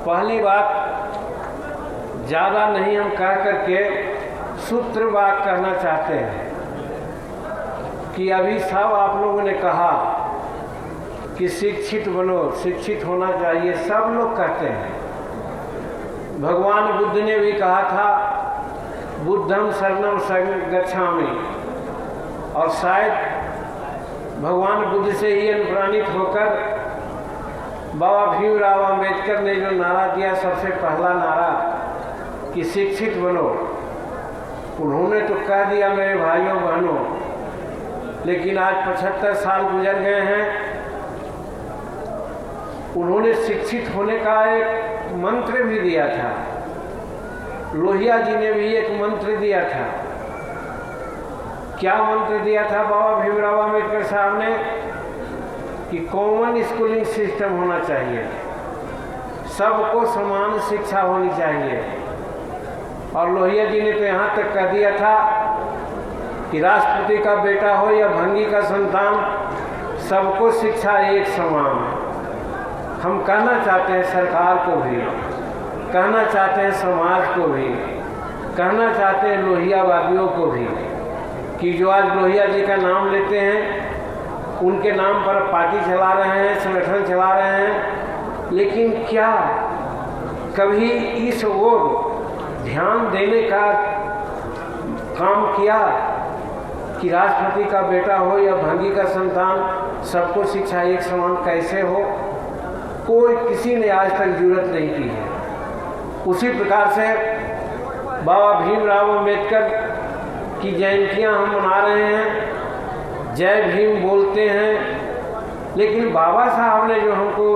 पहली बात, ज़्यादा नहीं हम कह करके सूत्र बात कहना चाहते हैं कि अभी सब आप लोगों ने कहा कि शिक्षित बनो, शिक्षित होना चाहिए, सब लोग कहते हैं। भगवान बुद्ध ने भी कहा था बुद्धम शरणम गच्छामि, और शायद भगवान बुद्ध से ही अनुप्राणित होकर बाबा भीमराव अम्बेडकर ने जो नारा दिया, सबसे पहला नारा कि शिक्षित बनो, उन्होंने तो कह दिया मेरे भाइयों बहनों, लेकिन आज 75 साल गुजर गए हैं। उन्होंने शिक्षित होने का एक मंत्र भी दिया था। लोहिया जी ने भी एक मंत्र दिया था। क्या मंत्र दिया था बाबा भीमराव अम्बेडकर साहब ने? कि कॉमन स्कूलिंग सिस्टम होना चाहिए, सबको समान शिक्षा होनी चाहिए। और लोहिया जी ने तो यहाँ तक कह दिया था कि राष्ट्रपति का बेटा हो या भंगी का संतान, सबको शिक्षा एक समान है। हम कहना चाहते हैं सरकार को भी, कहना चाहते हैं समाज को भी, कहना चाहते हैं लोहियावादियों को भी कि जो आज लोहिया जी का नाम लेते हैं, उनके नाम पर पार्टी चला रहे हैं, संगठन चला रहे हैं, लेकिन क्या कभी इस ओर ध्यान देने का काम किया कि राष्ट्रपति का बेटा हो या भंगी का संतान, सबको शिक्षा एक समान कैसे हो? कोई किसी ने आज तक जरूरत नहीं की है। उसी प्रकार से बाबा भीमराव अम्बेडकर की जयंतियां हम मना रहे हैं, जय भीम बोलते हैं, लेकिन बाबा साहब ने जो हमको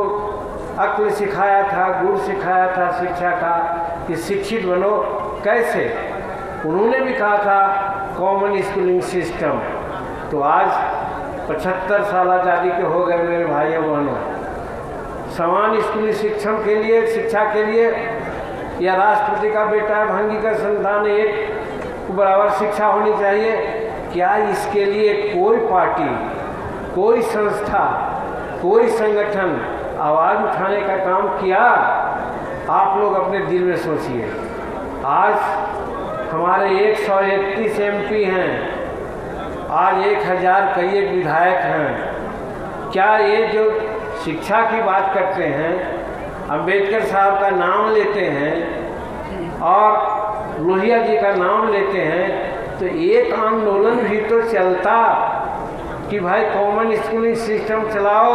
अक्ल सिखाया था, गुण सिखाया था शिक्षा का कि शिक्षित बनो, कैसे? उन्होंने भी कहा था कॉमन स्कूलिंग सिस्टम। तो आज 75 साल आज़ादी के हो गए मेरे भाइयों बहनों। समान स्कूली शिक्षा के लिए या राष्ट्रपति का बेटा है, भंगी का संतान, एक बराबर शिक्षा होनी चाहिए। क्या इसके लिए कोई पार्टी, कोई संस्था, कोई संगठन आवाज़ उठाने का काम किया? आप लोग अपने दिल में सोचिए। आज हमारे 131 MP हैं, आज 1000 कई एक विधायक हैं। क्या ये जो शिक्षा की बात करते हैं, अंबेडकर साहब का नाम लेते हैं और लोहिया जी का नाम लेते हैं, तो एक आंदोलन भी तो चलता कि भाई कॉमन स्कूलिंग सिस्टम चलाओ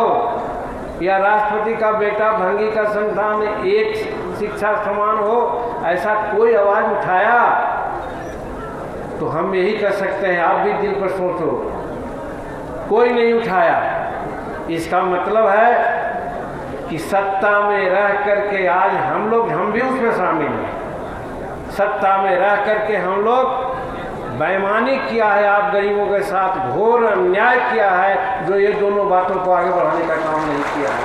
या राष्ट्रपति का बेटा भंगी का संतान एक शिक्षा समान हो, ऐसा कोई आवाज़ उठाया? तो हम यही कर सकते हैं, आप भी दिल पर सोचो, कोई नहीं उठाया। इसका मतलब है कि सत्ता में रह करके आज हम भी उसमें शामिल हैं। सत्ता में रह करके हम लोग बेईमानी किया है, आप गरीबों के साथ घोर अन्याय किया है, जो ये दोनों बातों को आगे बढ़ाने का काम नहीं किया है।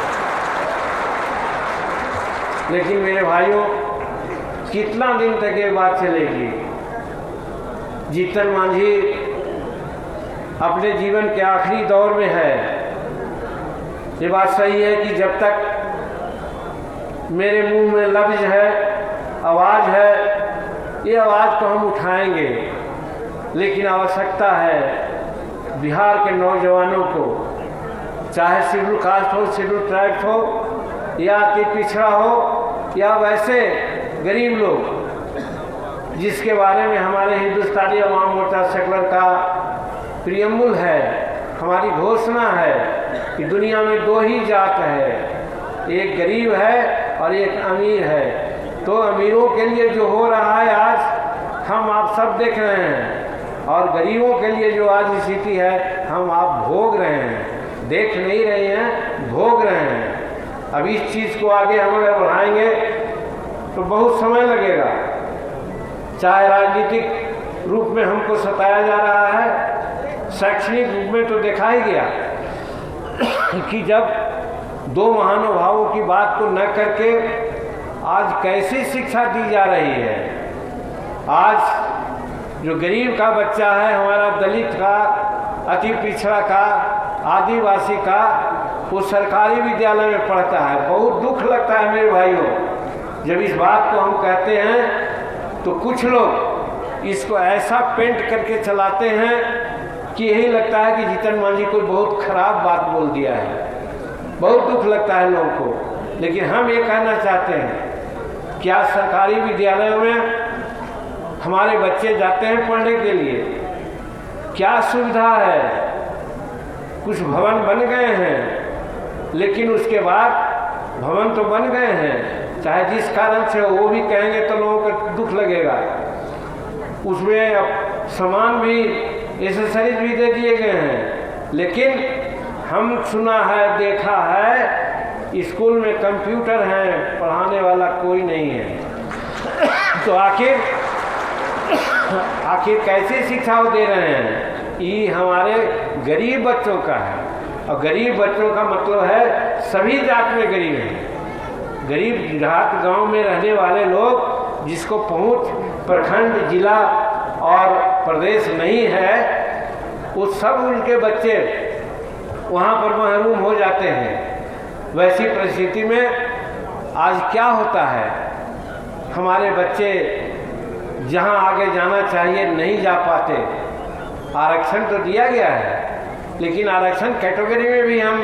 लेकिन मेरे भाइयों, कितना दिन तक ये बात चलेगी? जीतन मांझी अपने जीवन के आखिरी दौर में है। ये बात सही है कि जब तक मेरे मुंह में लफ्ज है, आवाज़ है, ये आवाज़ को हम उठाएंगे। लेकिन आवश्यकता है बिहार के नौजवानों को, चाहे शेड्यूल कास्ट हो, शेड्यूल ट्राइब हो, या अति पिछड़ा हो, या वैसे गरीब लोग, जिसके बारे में हमारे हिंदुस्तानी अवाम मोर्चा सेकुलर का प्रियम्बुल है, हमारी घोषणा है कि दुनिया में दो ही जात है, एक गरीब है और एक अमीर है। तो अमीरों के लिए जो हो रहा है आज हम आप सब देख रहे हैं, और गरीबों के लिए जो आज स्थिति है हम आप भोग रहे हैं। देख नहीं रहे हैं, भोग रहे हैं। अब इस चीज़ को आगे हम अगर बढ़ाएंगे तो बहुत समय लगेगा। चाहे राजनीतिक रूप में हमको सताया जा रहा है, शैक्षणिक रूप में तो देखा ही गया कि जब दो महानुभावों की बात को न करके आज कैसी शिक्षा दी जा रही है। आज जो गरीब का बच्चा है, हमारा दलित का, अति पिछड़ा का, आदिवासी का, वो सरकारी विद्यालय में पढ़ता है। बहुत दुख लगता है मेरे भाइयों जब इस बात को हम कहते हैं तो कुछ लोग इसको ऐसा पेंट करके चलाते हैं कि यही लगता है कि जीतन मांझी कोई बहुत खराब बात बोल दिया है। बहुत दुख लगता है लोगों को। लेकिन हम ये कहना चाहते हैं, क्या सरकारी विद्यालयों में हमारे बच्चे जाते हैं पढ़ने के लिए? क्या सुविधा है? कुछ भवन बन गए हैं, लेकिन उसके बाद भवन तो बन गए हैं, चाहे जिस कारण से वो भी कहेंगे तो लोगों को दुख लगेगा। उसमें अब सामान भी, एसेसरीज भी दे दिए गए हैं, लेकिन हम सुना है, देखा है, स्कूल में कंप्यूटर हैं, पढ़ाने वाला कोई नहीं है। तो आखिर कैसे शिक्षा वो दे रहे हैं? ये हमारे गरीब बच्चों का है। और गरीब बच्चों का मतलब है सभी जात में गरीब हैं। गरीब देहात गांव में रहने वाले लोग जिसको पहुंच प्रखंड, जिला और प्रदेश नहीं है, वो सब उनके बच्चे वहाँ पर महरूम हो जाते हैं। वैसी परिस्थिति में आज क्या होता है, हमारे बच्चे जहाँ आगे जाना चाहिए नहीं जा पाते। आरक्षण तो दिया गया है, लेकिन आरक्षण कैटेगरी में भी हम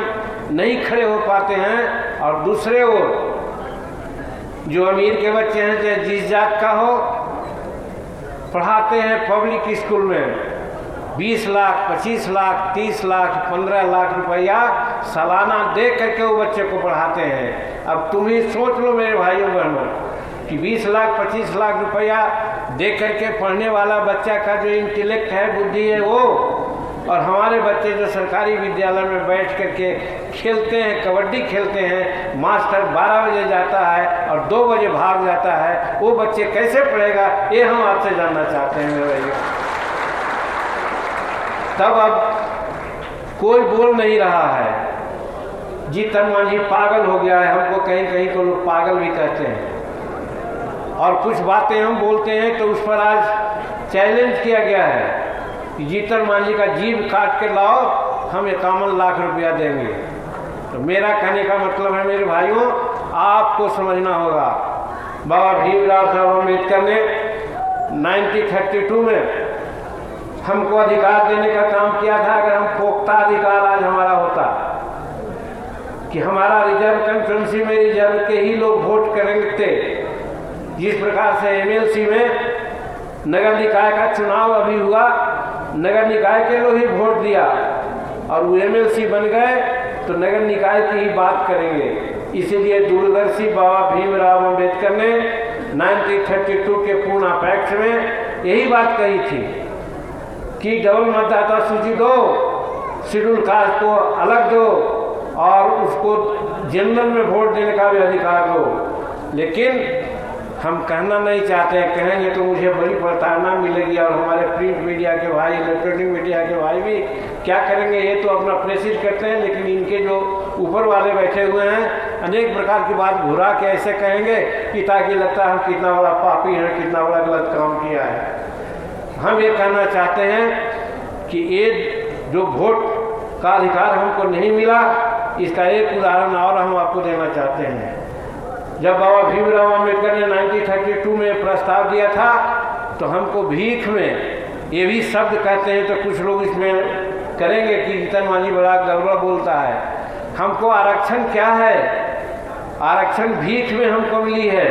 नहीं खड़े हो पाते हैं। और दूसरे ओर जो अमीर के बच्चे हैं, चाहे जिस जात का हो, पढ़ाते हैं पब्लिक स्कूल में 20 लाख, 25 लाख, 30 लाख, 15 लाख रुपया सालाना दे करके वो बच्चे को पढ़ाते हैं। अब तुम ही सोच लो मेरे भाइयों बहनों कि 20 लाख, 25 लाख रुपया दे करके पढ़ने वाला बच्चा का जो इंटेलेक्ट है, बुद्धि है वो, और हमारे बच्चे जो सरकारी विद्यालय में बैठ करके खेलते हैं, कबड्डी खेलते हैं, मास्टर 12 बजे जाता है और 2 बजे भाग जाता है, वो बच्चे कैसे पढ़ेगा? ये हम आपसे जानना चाहते हैं मेरे भाई। तब अब कोई बोल नहीं रहा है। जीतन मांझी पागल हो गया है, हमको कहीं कहीं को लोग पागल भी कहते हैं। और कुछ बातें हम बोलते हैं तो उस पर आज चैलेंज किया गया है कि जीतन मांझी का जीभ काट के लाओ, हम 51 लाख रुपया देंगे। तो मेरा कहने का मतलब है मेरे भाइयों, आपको समझना होगा, बाबा भीमराव साहब अम्बेडकर ने 1932 में हमको अधिकार देने का काम किया था। अगर हम पोख्ता अधिकार आज हमारा होता कि हमारा रिजर्व कॉन्फ्रेंसी में रिजर्व के ही लोग वोट करेंगे, जिस प्रकार से एमएलसी में नगर निकाय का चुनाव अभी हुआ, नगर निकाय के लोग ही वोट दिया और वो एमएलसी बन गए, तो नगर निकाय की ही बात करेंगे। इसीलिए दूरदर्शी बाबा भीमराव अम्बेडकर ने 1932 के पूना पैक्ट में यही बात कही थी कि डबल मतदाता सूची दो, शेड्यूल कास्ट को अलग दो और उसको जनरल में वोट देने का भी अधिकार दो। लेकिन हम कहना नहीं चाहते हैं, कहेंगे तो मुझे बड़ी प्रताड़ना मिलेगी और हमारे प्रिंट मीडिया के भाई, इलेक्ट्रॉनिक मीडिया के भाई भी क्या करेंगे? ये तो अपना प्रेसिज करते हैं, लेकिन इनके जो ऊपर वाले बैठे हुए हैं अनेक प्रकार की बात घुरा के ऐसे कहेंगे कि ताकि लगता है हम कितना बड़ा पापी हैं, कितना बड़ा गलत काम किया है। हम ये कहना चाहते हैं कि ये जो वोट का अधिकार हमको नहीं मिला, इसका एक उदाहरण और हम आपको देना चाहते हैं। जब बाबा भीमराव अम्बेडकर ने 1932 में प्रस्ताव दिया था, तो हमको भीख में ये भी शब्द कहते हैं, तो कुछ लोग इसमें करेंगे कि जीतन मांझी बड़ा गौरव बोलता है। हमको आरक्षण क्या है? आरक्षण भीख में हमको मिली है,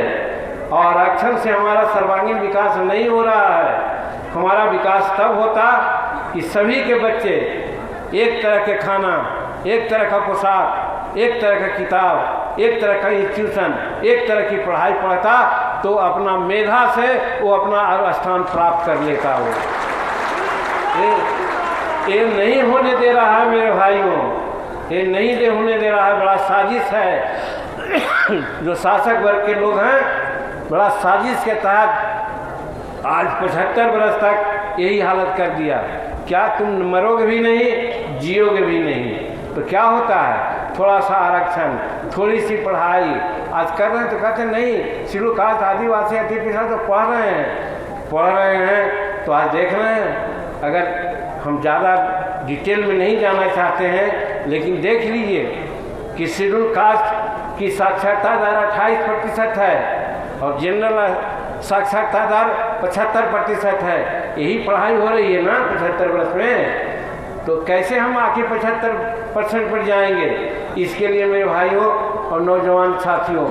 और आरक्षण से हमारा सर्वांगीण विकास नहीं हो रहा है। हमारा विकास तब होता कि सभी के बच्चे एक तरह के खाना, एक तरह का पोशाक, एक तरह का किताब, एक तरह का इंस्टीट्यूशन, एक तरह की पढ़ाई पढ़ता, तो अपना मेधा से वो अपना स्थान प्राप्त कर लेता। वो ये नहीं होने दे रहा है मेरे भाइयों, ये नहीं होने दे रहा है। बड़ा साजिश है जो शासक वर्ग के लोग हैं, बड़ा साजिश के तहत आज 75 बरस तक यही हालत कर दिया। क्या तुम मरोगे भी नहीं, जियोगे भी नहीं? तो क्या होता है? थोड़ा सा आरक्षण, थोड़ी सी पढ़ाई आज कर रहे हैं, तो कहते नहीं शेड्यूल कास्ट, आदिवासी, अति पिछड़ा तो पढ़ रहे हैं। तो आज देख रहे हैं, अगर हम ज़्यादा डिटेल में नहीं जाना चाहते हैं, लेकिन देख लीजिए कि शेड्यूल कास्ट की साक्षरता दर 28% है, और जनरल साक्षरता दर 75% है। यही पढ़ाई हो रही है ना 75 वर्ष में, तो कैसे हम आके 75% पर जाएंगे। इसके लिए मेरे भाइयों और नौजवान साथियों,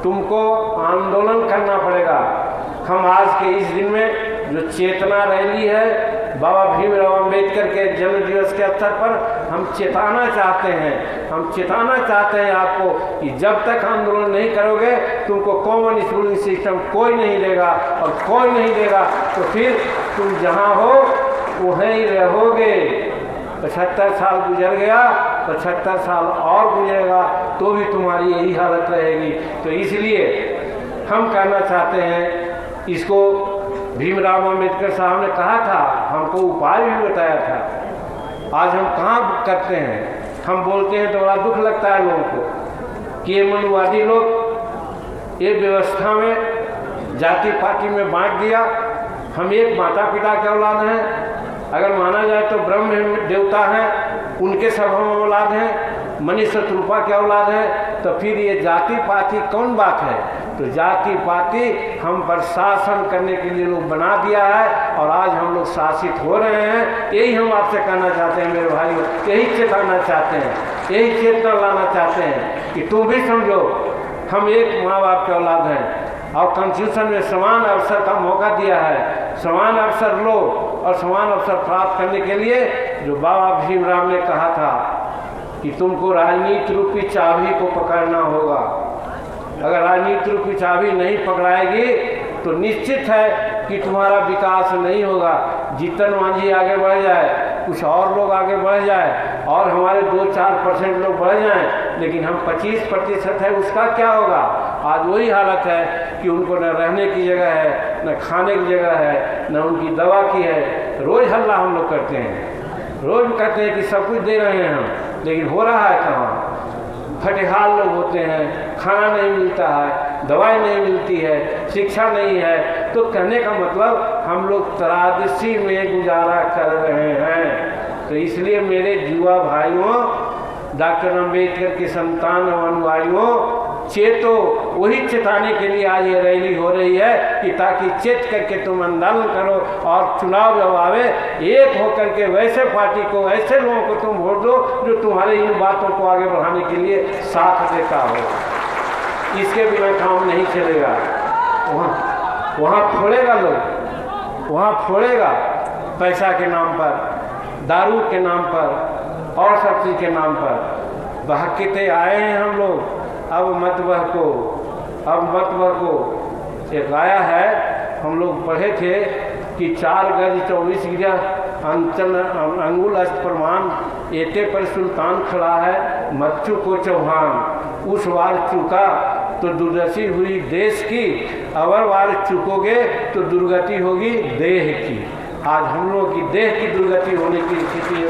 तुमको आंदोलन करना पड़ेगा। हम आज के इस दिन में जो चेतना रैली है बाबा भीमराव अंबेडकर के जन्म दिवस के अवसर पर हम चेताना चाहते हैं आपको कि जब तक आंदोलन नहीं करोगे तुमको कॉमन स्कूलिंग सिस्टम कोई नहीं देगा, और कोई नहीं देगा तो फिर तुम जहाँ हो वहीं रहोगे। 75 साल गुजर गया, 75 साल और गुजरेगा तो भी तुम्हारी यही हालत रहेगी। तो इसलिए हम कहना चाहते हैं, इसको भीमराव अंबेडकर साहब ने कहा था, हमको उपाय भी बताया था। आज हम कहाँ करते हैं, हम बोलते हैं तो बड़ा दुख लगता है लोगों को कि ये मनुवादी लोग ये व्यवस्था में जाति पाति में बांट दिया। हम एक माता पिता के औलाद हैं, अगर माना जाए तो ब्रह्म देवता हैं, उनके सब हम औलाद हैं, मनीष शत्रुपा के औलाद हैं, तो फिर ये जाति पाति कौन बात है। तो जाति पाति हम पर शासन करने के लिए लोग बना दिया है, और आज हम लोग शासित हो रहे हैं। यही हम आपसे कहना चाहते हैं मेरे भाइयों, यही चेताना चाहते हैं, यही चेतना लाना चाहते हैं कि तुम भी समझो हम एक माँ बाप के औलाद हैं, और कॉन्स्टिट्यूशन में समान अवसर का मौका दिया है। समान अवसर लो, और समान अवसर प्राप्त करने के लिए जो बाबा भीमराव ने कहा था कि तुमको राजनीति रूपी चाबी को पकड़ना होगा। अगर राजनीति रूपी चाबी नहीं पकड़ाएगी तो निश्चित है कि तुम्हारा विकास नहीं होगा। जीतन मांझी आगे बढ़ जाए, कुछ और लोग आगे बढ़ जाए, और हमारे 2-4% लोग बढ़ जाएं, लेकिन हम 25% है, उसका क्या होगा। आज वही हालत है कि उनको न रहने की जगह है, न खाने की जगह है, न उनकी दवा की है। रोज़ हल्ला हम लोग करते हैं, रोज़ कहते हैं कि सब कुछ दे रहे हैं हम, लेकिन हो रहा है कहाँ। फटेहाल लोग होते हैं, खाना नहीं मिलता है, दवाई नहीं मिलती है, शिक्षा नहीं है। तो कहने का मतलब हम लोग त्रासदी में गुजारा कर रहे हैं। तो इसलिए मेरे युवा भाइयों, डॉक्टर अंबेडकर के संतान और अनुयायियों, चेतो। वही चेताने के लिए आज ये रैली हो रही है कि ताकि चेत करके तुम आंदोलन करो, और चुनाव जब आवे एक होकर के वैसे पार्टी को, ऐसे लोगों को तुम वोट दो जो तुम्हारे इन बातों को आगे बढ़ाने के लिए साथ देता हो। इसके बिना काम नहीं चलेगा। वहाँ फोड़ेगा लोग, वहाँ फोड़ेगा पैसा के नाम पर, दारू के नाम पर, और सब चीज़ के नाम पर। बहकते आए हैं हम लोग, अब मत बहको, अब मत बहको। एक आया है, हम लोग पढ़े थे कि 4 गज 24 गिरह अंगुल अस्त प्रमाण, एते पर सुल्तान खड़ा है, मच्छू को चौहान। उस वार चूका तो दुर्दशा हुई देश की, अवर वार चुकोगे तो दुर्गति होगी देह की। आज हम लोगों की देह की दुर्गति होने की स्थिति है,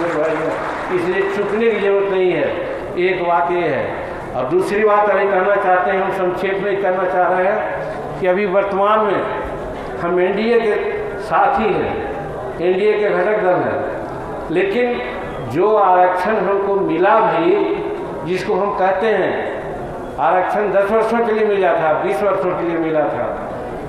इसलिए चुकने की जरूरत नहीं है। एक बात ये है। और दूसरी बात अभी कहना चाहते हैं, हम संक्षेप में कहना चाह रहे हैं कि अभी वर्तमान में हम एनडीए के साथी हैं, एनडीए के घटक दल हैं, लेकिन जो आरक्षण हमको मिला भी, जिसको हम कहते हैं आरक्षण 10 वर्षों के लिए मिला था, 20 वर्षों के लिए मिला था,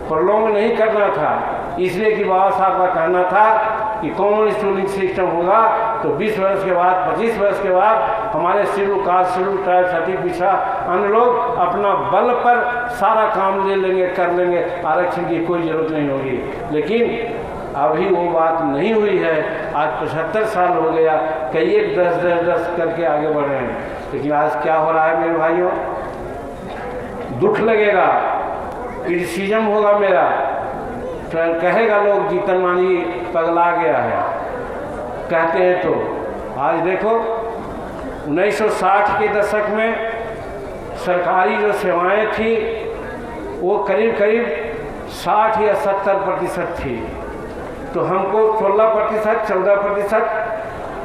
प्रलोंग नहीं करना था। इसलिए कि बाबा साहब का कहना था कि कॉमन स्कूलिंग सिस्टम होगा तो 20 वर्ष के बाद, 25 वर्ष के बाद हमारे शेड्यूल कास्ट, शेड्यूल ट्राइब, सती पिछड़ा अन्य लोग अपना बल पर सारा काम ले लेंगे, कर लेंगे, आरक्षण की कोई ज़रूरत नहीं होगी। लेकिन अभी वो बात नहीं हुई है। आज 75 साल हो गया, कई एक 10 करके आगे बढ़ रहे हैं। लेकिन आज क्या हो रहा है मेरे भाइयों, दुख लगेगा, क्रिटिसिज्म होगा मेरा, तो कहेगा लोग जीतन मांझी पगला गया है, कहते हैं। तो आज देखो 1960 के दशक में सरकारी जो सेवाएं थी वो करीब करीब 60 या 70% थी। तो हमको 16%, 14%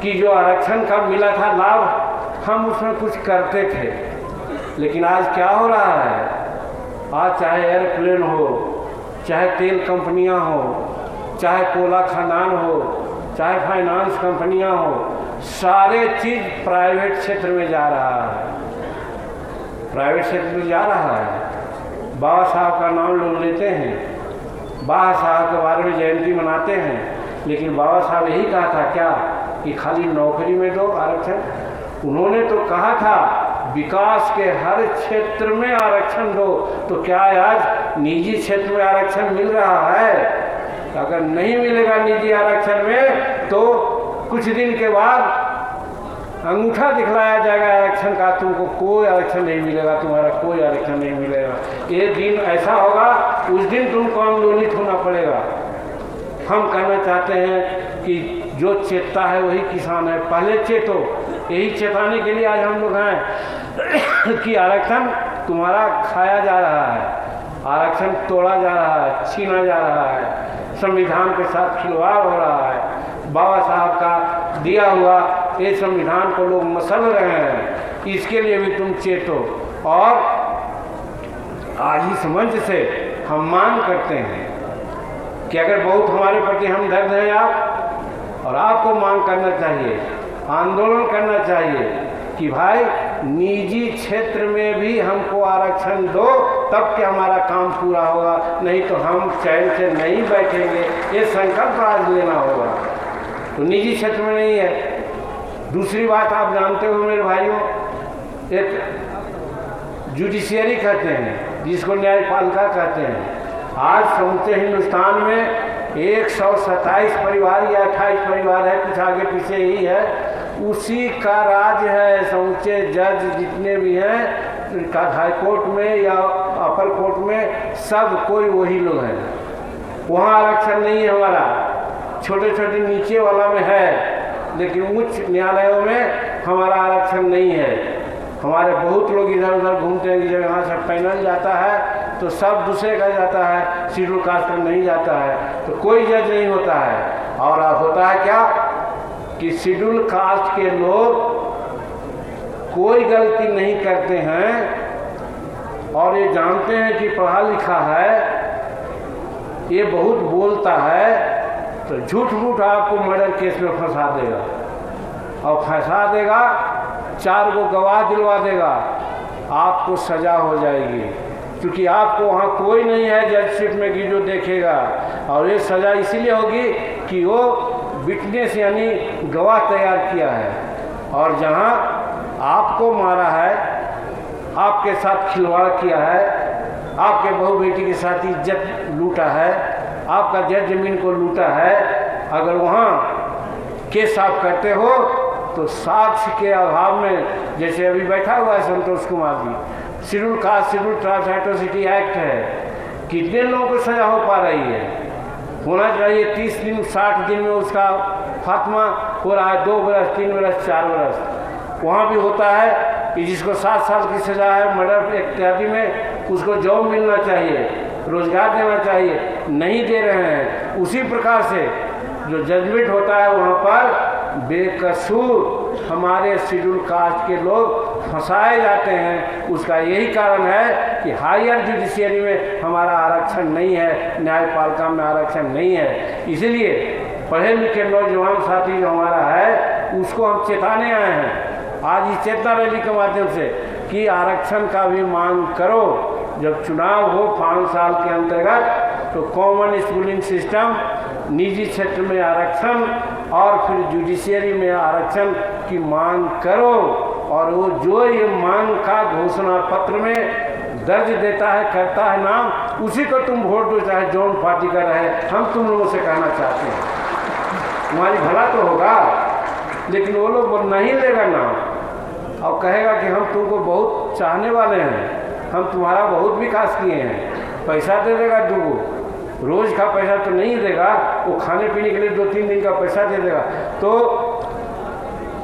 की जो आरक्षण का मिला था लाभ, हम उसमें कुछ करते थे। लेकिन आज क्या हो रहा है, आज चाहे एयरप्लेन हो, चाहे तेल कंपनियां हो, चाहे कोला खदान हो, चाहे फाइनेंस कंपनियां हो, सारे चीज़ प्राइवेट क्षेत्र में जा रहा है, प्राइवेट क्षेत्र में जा रहा है। बाबा साहब का नाम लोग लेते हैं, बाबा साहब के बारे में जयंती मनाते हैं, लेकिन बाबा साहब यही कहा था क्या कि खाली नौकरी में दो आरक्षण? उन्होंने तो कहा था विकास के हर क्षेत्र में आरक्षण दो। तो क्या आज निजी क्षेत्र में आरक्षण मिल रहा है? अगर नहीं मिलेगा निजी आरक्षण में तो कुछ दिन के बाद अंगूठा दिखलाया जाएगा आरक्षण का, तुमको कोई आरक्षण नहीं मिलेगा, तुम्हारा कोई आरक्षण नहीं मिलेगा। ये दिन ऐसा होगा, उस दिन तुमको आंदोलित होना पड़ेगा। हम कहना चाहते हैं कि जो चेतता है वही किसान है। पहले चेतो, यही चेताने के लिए आज हम लोग हैं कि आरक्षण तुम्हारा खाया जा रहा है, आरक्षण तोड़ा जा रहा है, छीना जा रहा है, संविधान के साथ खिलवाड़ हो रहा है। बाबा साहब का दिया हुआ ये संविधान को लोग मसल रहे हैं, इसके लिए भी तुम चेतो। और आज इस मंच से हम मांग करते हैं कि अगर बहुत हमारे प्रति हमदर्द हैं आप, और आपको मांग करना चाहिए, आंदोलन करना चाहिए कि भाई निजी क्षेत्र में भी हमको आरक्षण दो, तब कि हमारा काम पूरा होगा, नहीं तो हम चैन से नहीं बैठेंगे। ये संकल्प आज लेना होगा। तो निजी क्षेत्र में नहीं है। दूसरी बात आप जानते हो मेरे भाइयों, एक जुडिशियरी कहते हैं जिसको न्यायपालिका कहते हैं। आज समूचे हिंदुस्तान में 127 परिवार या 28 परिवार है, कुछ आगे पीछे ही है, उसी का राज है। समूचे जज जितने भी हैं हाई कोर्ट में या अपर कोर्ट में, सब कोई वही लोग हैं। वहाँ आरक्षण नहीं है हमारा, छोटे छोटे नीचे वाला में है, लेकिन उच्च न्यायालयों में हमारा आरक्षण नहीं है। हमारे बहुत लोग इधर उधर घूमते हैं कि जब यहाँ से पैनल जाता है तो सब दूसरे का जाता है, शेड्यूल कास्ट का नहीं जाता है, तो कोई जज नहीं होता है। और अब होता है क्या कि शेड्यूल कास्ट के लोग कोई गलती नहीं करते हैं और ये जानते हैं कि पढ़ा लिखा है, ये बहुत बोलता है, तो झूठ मूठ आपको मर्डर केस में फंसा देगा, और फंसा देगा, 4 गो गवाह दिलवा देगा, आपको सजा हो जाएगी, क्योंकि आपको वहाँ कोई नहीं है जजशिप में कि जो देखेगा। और ये सज़ा इसीलिए होगी कि वो विटनेस यानी गवाह तैयार किया है, और जहाँ आपको मारा है, आपके साथ खिलवाड़ किया है, आपके बहू बेटी के साथ इज्जत लूटा है, आपका जज जमीन को लूटा है, अगर वहाँ केस आप करते हो तो साक्ष्य के अभाव में, जैसे अभी बैठा हुआ है Santosh Kumar ji, schedule caste schedule tribes atrocity act है, कितने लोगों को सजा हो पा रही है? होना चाहिए 30 दिन 60 दिन में उसका खात्मा हो रहा है, 2 बरस 3 बरस 4 बरस। वहाँ भी होता है कि जिसको 7 साल की सजा है मर्डर इत्यादि में, उसको जॉब मिलना चाहिए, रोजगार देना चाहिए, नहीं दे रहे हैं। उसी प्रकार से जो जजमेंट होता है वहाँ पर बेकसूर हमारे शेड्यूल कास्ट के लोग फंसाए जाते हैं। उसका यही कारण है कि हायर जुडिशियरी में हमारा आरक्षण नहीं है, न्यायपालिका में आरक्षण नहीं है। इसलिए पढ़े लिखे नौजवान साथी जो हमारा है उसको हम चेताने आए हैं आज इस चेतना रैली के माध्यम से कि आरक्षण का भी मांग करो। जब चुनाव हो 5 साल के अंतर्गत तो कॉमन स्कूलिंग सिस्टम, निजी क्षेत्र में आरक्षण और फिर जुडिशियरी में आरक्षण की मांग करो। और वो जो ये मांग का घोषणा पत्र में दर्ज देता है, करता है नाम, उसी को तुम वोट दो, चाहे जौन पार्टी का रहे। हम तुम लोगों से कहना चाहते हैं तुम्हारी भला तो होगा, लेकिन वो लोग नहीं लेगा नाम और कहेगा कि हम तुमको बहुत चाहने वाले हैं, हम तुम्हारा बहुत विकास किए हैं। पैसा दे देगा, 2 रोज का पैसा तो नहीं देगा, वो खाने पीने के लिए 2-3 दिन का पैसा दे देगा। तो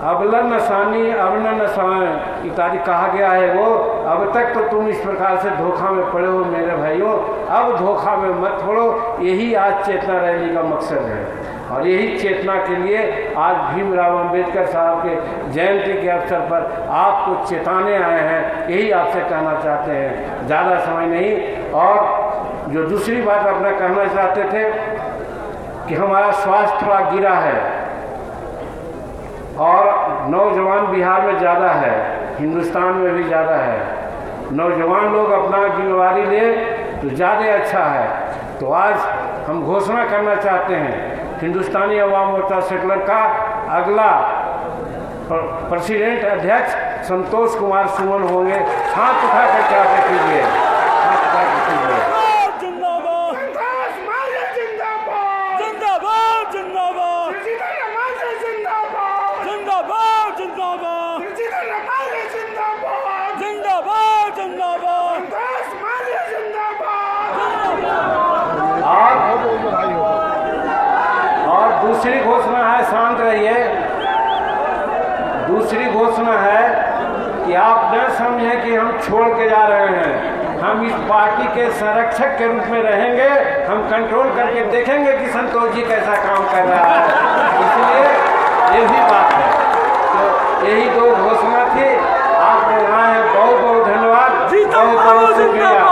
अबला नसानी अबला नसान इत्यादि कहा गया है। वो अब तक तो तुम इस प्रकार से धोखा में पड़े हो मेरे भाइयों, अब धोखा में मत पड़ो। यही आज चेतना रैली का मकसद है और यही चेतना के लिए आज भीमराव अंबेडकर साहब के जयंती के अवसर पर आपको चेताने आए हैं। यही आपसे कहना चाहते हैं, ज़्यादा समय नहीं। और जो दूसरी बात अपना कहना चाहते थे कि हमारा स्वास्थ्य थोड़ा गिरा है और नौजवान बिहार में ज़्यादा है, हिंदुस्तान में भी ज़्यादा है। नौजवान लोग अपना जिम्मेवारी ले तो ज़्यादा अच्छा है। तो आज हम घोषणा करना चाहते हैं हिंदुस्तानी अवाम मोर्चा सेकुलर का अगला प्रेसिडेंट अध्यक्ष संतोष कुमार सुमन होंगे। हाथ उठा करके आगे कीजिए, हाथ उठा कर कीजिए। और दूसरी घोषणा है, शांत रहिए। दूसरी घोषणा है कि आप न समझें कि हम छोड़ के जा रहे हैं। हम इस पार्टी के संरक्षक के रूप में रहेंगे। हम कंट्रोल करके देखेंगे कि संतोष जी कैसा काम कर रहा है। इसलिए यही बात है। तो यही दो घोषणा थी। आप लोग आए हैं, बहुत बहुत धन्यवाद, बहुत बहुत शुक्रिया।